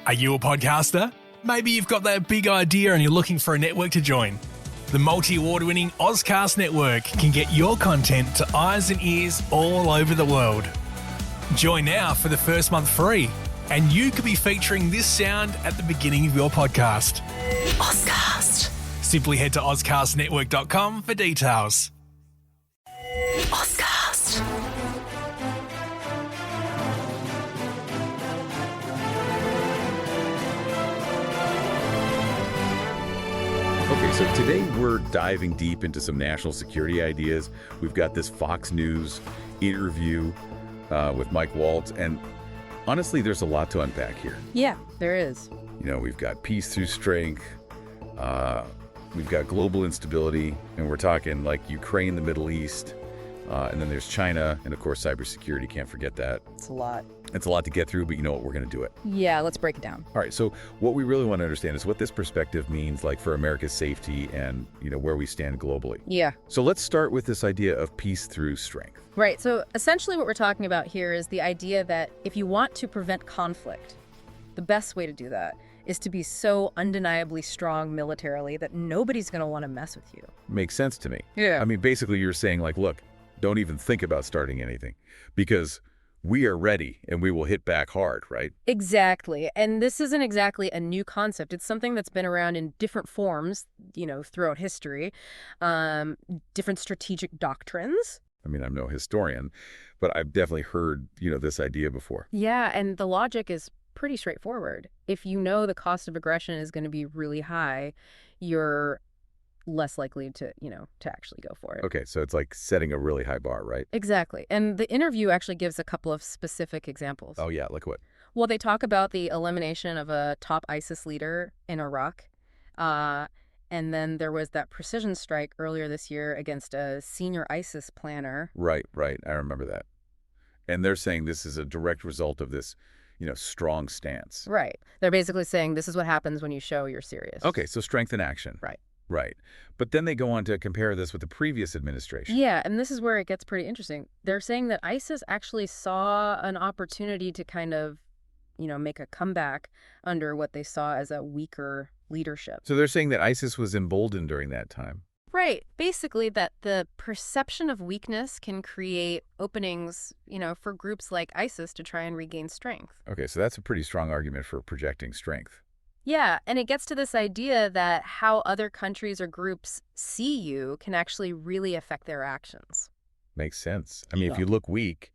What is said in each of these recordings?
Are you a podcaster? Maybe you've got that big idea and you're looking for a network to join. The multi-award-winning Ozcast Network can get your content to eyes and ears all over the world. Join now for the first month free, and you could be featuring this sound at the beginning of your podcast. Ozcast. Simply head to ozcastnetwork.com for details. Ozcast. Okay, so today we're diving deep into some national security ideas. We've got this Fox News interview with Mike Waltz, and honestly, there's a lot to unpack here. Yeah, there is. You know, we've got peace through strength, we've got global instability, and we're talking like Ukraine, the Middle East, and then there's China, and of course, cybersecurity, can't forget that. It's a lot. It's a lot to get through, but you know what, we're going to do it. Yeah, let's break it down. All right, so what we really want to understand is what this perspective means like for America's safety and, you know, where we stand globally. Yeah. So let's start with this idea of peace through strength. Right, so essentially what we're talking about here is the idea that if you want to prevent conflict, the best way to do that is to be so undeniably strong militarily that nobody's going to want to mess with you. Makes sense to me. Yeah. I mean, basically you're saying like, look, don't even think about starting anything because we are ready and we will hit back hard, right? Exactly. And this isn't exactly a new concept. It's something that's been around in different forms, you know, throughout history, different strategic doctrines. I mean, I'm no historian, but I've definitely heard, you know, this idea before. Yeah, and the logic is pretty straightforward. If you know the cost of aggression is going to be really high, you're less likely to, to actually go for it. Okay, so it's like setting a really high bar, right? Exactly. And the interview actually gives a couple of specific examples. Oh, yeah, like what? Well, they talk about the elimination of a top ISIS leader in Iraq. And then there was that precision strike earlier this year against a senior ISIS planner. Right. I remember that. And they're saying this is a direct result of this, you know, strong stance. Right. They're basically saying this is what happens when you show you're serious. Okay, so strength in action. Right. But then they go on to compare this with the previous administration. Yeah, and this is where it gets pretty interesting. They're saying that ISIS actually saw an opportunity to kind of, make a comeback under what they saw as a weaker leadership. So they're saying that ISIS was emboldened during that time. Right. Basically that the perception of weakness can create openings, for groups like ISIS to try and regain strength. Okay, so that's a pretty strong argument for projecting strength. Yeah, and it gets to this idea that how other countries or groups see you can actually really affect their actions. Makes sense. I mean, if you look weak,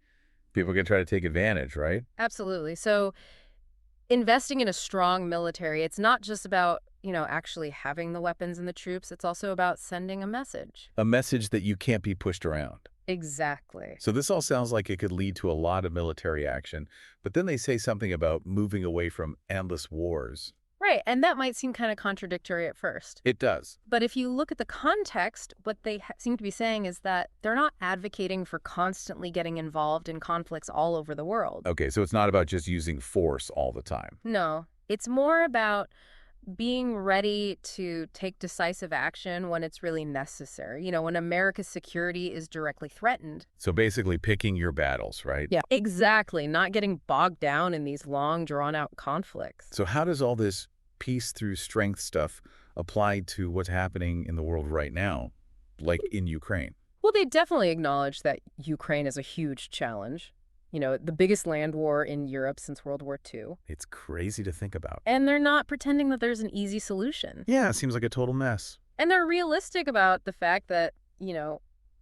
people can try to take advantage, right? Absolutely. So investing in a strong military, it's not just about, actually having the weapons and the troops. It's also about sending a message. A message that you can't be pushed around. Exactly. So this all sounds like it could lead to a lot of military action, but then they say something about moving away from endless wars. Right, and that might seem kind of contradictory at first. It does. But if you look at the context, what they seem to be saying is that they're not advocating for constantly getting involved in conflicts all over the world. Okay, so it's not about just using force all the time. No, it's more about being ready to take decisive action when it's really necessary, when America's security is directly threatened. So basically picking your battles, right? Yeah, exactly. Not getting bogged down in these long, drawn-out conflicts. So how does all this peace through strength stuff apply to what's happening in the world right now, like in Ukraine? Well, they definitely acknowledge that Ukraine is a huge challenge. The biggest land war in Europe since World War II. It's crazy to think about. And they're not pretending that there's an easy solution. Yeah, it seems like a total mess. And they're realistic about the fact that,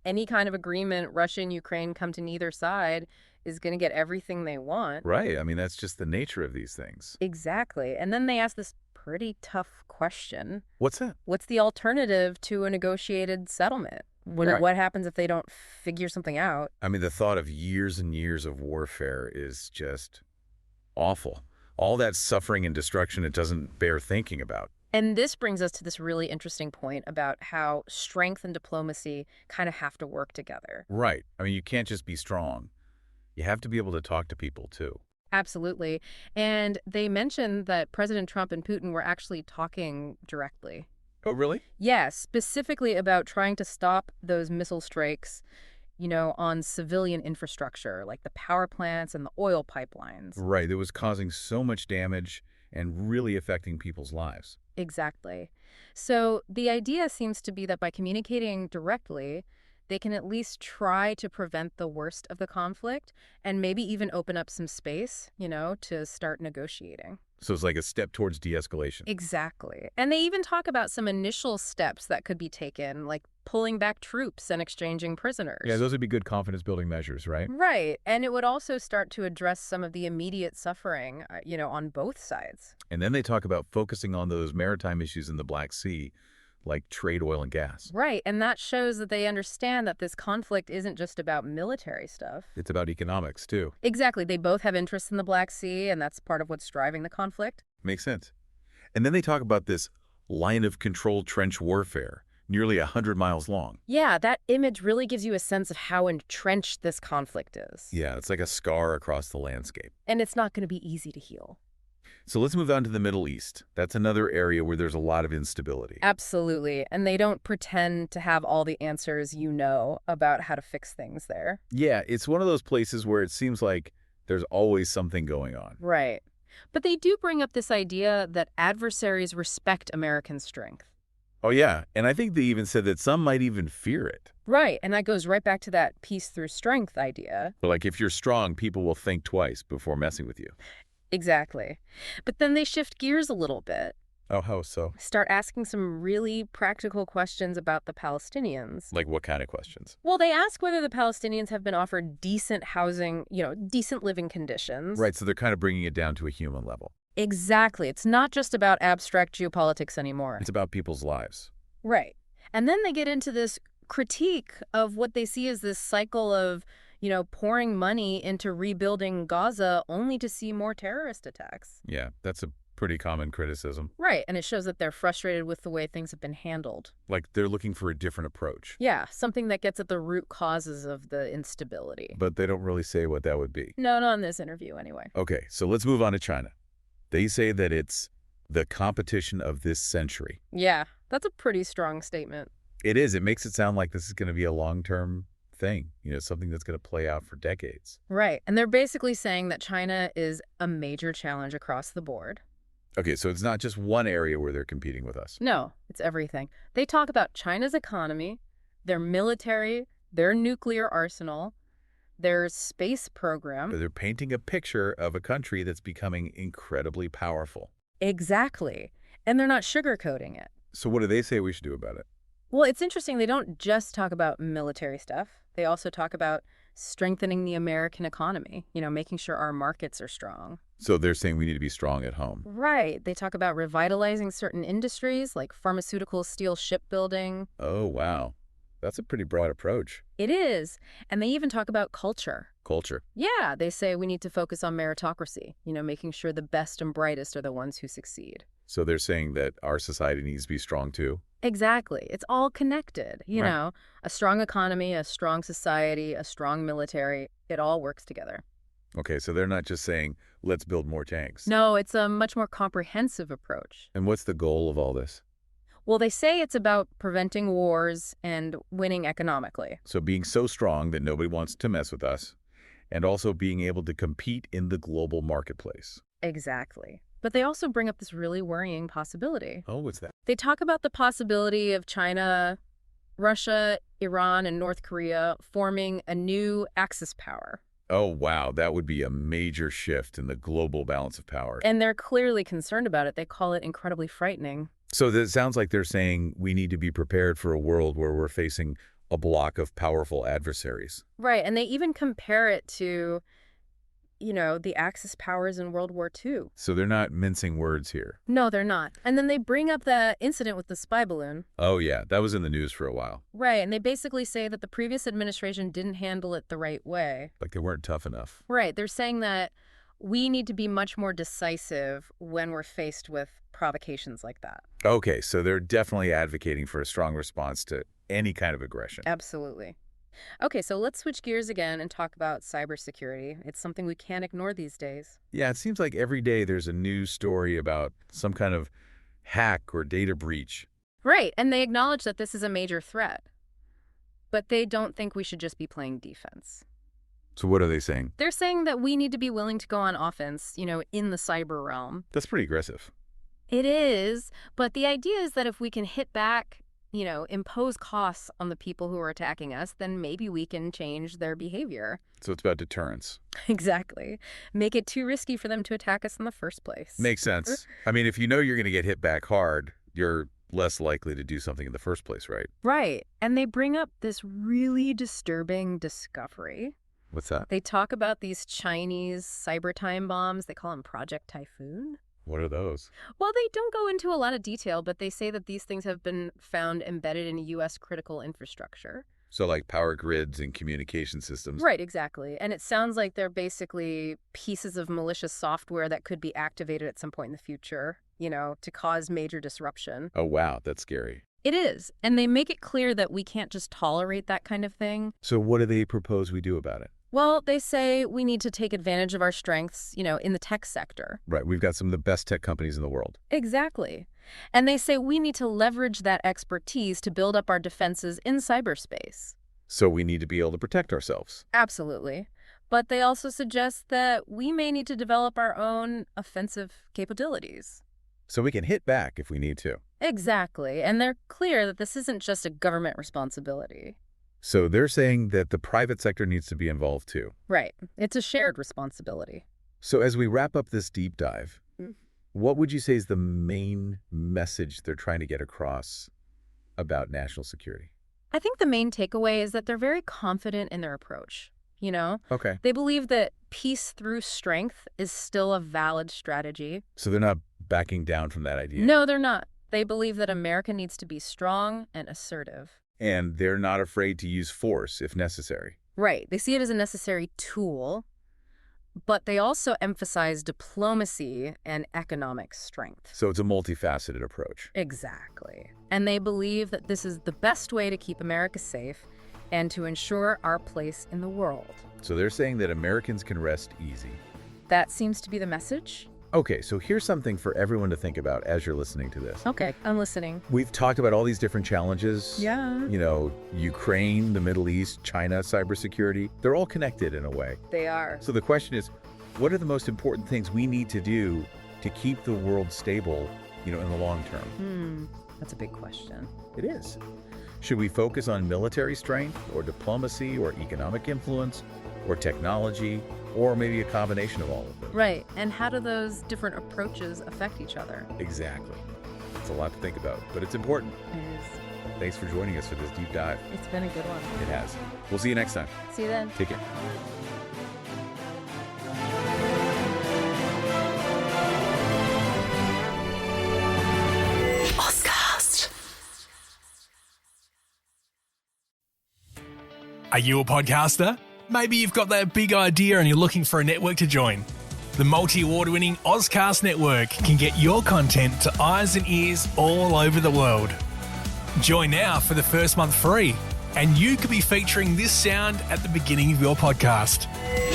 any kind of agreement, Russia and Ukraine come to neither side, is going to get everything they want. Right. I mean, that's just the nature of these things. Exactly. And then they ask this pretty tough question. What's that? What's the alternative to a negotiated settlement? Right. What happens if they don't figure something out? I mean, the thought of years and years of warfare is just awful. All that suffering and destruction, it doesn't bear thinking about. And this brings us to this really interesting point about how strength and diplomacy kind of have to work together. Right. I mean, you can't just be strong. You have to be able to talk to people, too. Absolutely. And they mentioned that President Trump and Putin were actually talking directly. Oh, really? Yes, specifically about trying to stop those missile strikes, on civilian infrastructure, like the power plants and the oil pipelines. Right. It was causing so much damage and really affecting people's lives. Exactly. So the idea seems to be that by communicating directly, they can at least try to prevent the worst of the conflict and maybe even open up some space, to start negotiating. So it's like a step towards de-escalation. Exactly. And they even talk about some initial steps that could be taken, like pulling back troops and exchanging prisoners. Yeah, those would be good confidence-building measures, right? Right. And it would also start to address some of the immediate suffering, on both sides. And then they talk about focusing on those maritime issues in the Black Sea, like trade oil and gas. Right. And that shows that they understand that this conflict isn't just about military stuff. It's about economics, too. Exactly. They both have interests in the Black Sea, and that's part of what's driving the conflict. Makes sense. And then they talk about this line of control trench warfare, nearly 100 miles long. Yeah, that image really gives you a sense of how entrenched this conflict is. Yeah, it's like a scar across the landscape. And it's not going to be easy to heal. So let's move on to the Middle East. That's another area where there's a lot of instability. Absolutely. And they don't pretend to have all the answers about how to fix things there. Yeah, it's one of those places where it seems like there's always something going on. Right. But they do bring up this idea that adversaries respect American strength. Oh, yeah. And I think they even said that some might even fear it. Right. And that goes right back to that peace through strength idea. But like if you're strong, people will think twice before messing with you. Exactly. But then they shift gears a little bit. Oh, how so? Start asking some really practical questions about the Palestinians. Like what kind of questions? Well, they ask whether the Palestinians have been offered decent housing, decent living conditions. Right, so they're kind of bringing it down to a human level. Exactly. It's not just about abstract geopolitics anymore. It's about people's lives. Right. And then they get into this critique of what they see as this cycle of, pouring money into rebuilding Gaza only to see more terrorist attacks. Yeah, that's a pretty common criticism. Right. And it shows that they're frustrated with the way things have been handled. Like they're looking for a different approach. Yeah, something that gets at the root causes of the instability. But they don't really say what that would be. No, not in this interview anyway. Okay, so let's move on to China. They say that it's the competition of this century. Yeah, that's a pretty strong statement. It is. It makes it sound like this is going to be a long-term thing, something that's going to play out for decades. Right. And they're basically saying that China is a major challenge across the board. Okay, so it's not just one area where they're competing with us. No, it's everything. They talk about China's economy, their military, their nuclear arsenal, their space program. But they're painting a picture of a country that's becoming incredibly powerful. Exactly. And they're not sugarcoating it. So what do they say we should do about it? Well, it's interesting. They don't just talk about military stuff. They also talk about strengthening the American economy, making sure our markets are strong. So they're saying we need to be strong at home. Right. They talk about revitalizing certain industries like pharmaceutical, steel, shipbuilding. Oh, wow. That's a pretty broad approach. It is. And they even talk about culture. Culture. Yeah. They say we need to focus on meritocracy, making sure the best and brightest are the ones who succeed. So they're saying that our society needs to be strong, too? Exactly. It's all connected. Right. A strong economy, a strong society, a strong military, it all works together. Okay, so they're not just saying, let's build more tanks. No, it's a much more comprehensive approach. And what's the goal of all this? Well, they say it's about preventing wars and winning economically. So being so strong that nobody wants to mess with us, and also being able to compete in the global marketplace. Exactly. But they also bring up this really worrying possibility. Oh, what's that? They talk about the possibility of China, Russia, Iran, and North Korea forming a new Axis power. Oh, wow. That would be a major shift in the global balance of power. And they're clearly concerned about it. They call it incredibly frightening. So it sounds like they're saying we need to be prepared for a world where we're facing a block of powerful adversaries. Right. And they even compare it to, the Axis powers in World War II. So they're not mincing words here. No, they're not. And then they bring up the incident with the spy balloon. Oh, yeah. That was in the news for a while. Right. And they basically say that the previous administration didn't handle it the right way. Like they weren't tough enough. Right. They're saying that we need to be much more decisive when we're faced with provocations like that. Okay, so they're definitely advocating for a strong response to any kind of aggression. Absolutely. Okay, so let's switch gears again and talk about cybersecurity. It's something we can't ignore these days. Yeah, it seems like every day there's a news story about some kind of hack or data breach. Right, and they acknowledge that this is a major threat. But they don't think we should just be playing defense. So what are they saying? They're saying that we need to be willing to go on offense, in the cyber realm. That's pretty aggressive. It is, but the idea is that if we can hit back, impose costs on the people who are attacking us, then maybe we can change their behavior. So it's about deterrence. Exactly. Make it too risky for them to attack us in the first place. Makes sense. I mean, if you know you're going to get hit back hard, you're less likely to do something in the first place, right? Right. And they bring up this really disturbing discovery. What's that? They talk about these Chinese cyber time bombs. They call them Project Typhoon. What are those? Well, they don't go into a lot of detail, but they say that these things have been found embedded in U.S. critical infrastructure. So like power grids and communication systems. Right, exactly. And it sounds like they're basically pieces of malicious software that could be activated at some point in the future, to cause major disruption. Oh, wow. That's scary. It is. And they make it clear that we can't just tolerate that kind of thing. So what do they propose we do about it? Well, they say we need to take advantage of our strengths, in the tech sector. Right. We've got some of the best tech companies in the world. Exactly. And they say we need to leverage that expertise to build up our defenses in cyberspace. So we need to be able to protect ourselves. Absolutely. But they also suggest that we may need to develop our own offensive capabilities. So we can hit back if we need to. Exactly. And they're clear that this isn't just a government responsibility. So they're saying that the private sector needs to be involved too. Right. It's a shared responsibility. So as we wrap up this deep dive, what would you say is the main message they're trying to get across about national security? I think the main takeaway is that they're very confident in their approach. Okay. They believe that peace through strength is still a valid strategy. So they're not backing down from that idea. No, they're not. They believe that America needs to be strong and assertive. And they're not afraid to use force if necessary. Right. They see it as a necessary tool, but they also emphasize diplomacy and economic strength. So it's a multifaceted approach. Exactly. And they believe that this is the best way to keep America safe and to ensure our place in the world. So they're saying that Americans can rest easy. That seems to be the message. Okay, so here's something for everyone to think about as you're listening to this. Okay, I'm listening. We've talked about all these different challenges. Yeah. Ukraine, the Middle East, China, cybersecurity. They're all connected in a way. They are. So the question is, what are the most important things we need to do to keep the world stable, in the long term? That's a big question. It is. Should we focus on military strength or diplomacy or economic influence or technology or maybe a combination of all of them? Right. And how do those different approaches affect each other? Exactly. It's a lot to think about, but it's important. It is. Thanks for joining us for this deep dive. It's been a good one. It has. We'll see you next time. See you then. Take care. Are you a podcaster? Maybe you've got that big idea and you're looking for a network to join. The multi-award-winning Ozcast network can get your content to eyes and ears all over the world. Join now for the first month free, and you could be featuring this sound at the beginning of your podcast.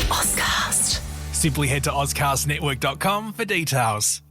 Ozcast. Simply head to ozcastnetwork.com for details.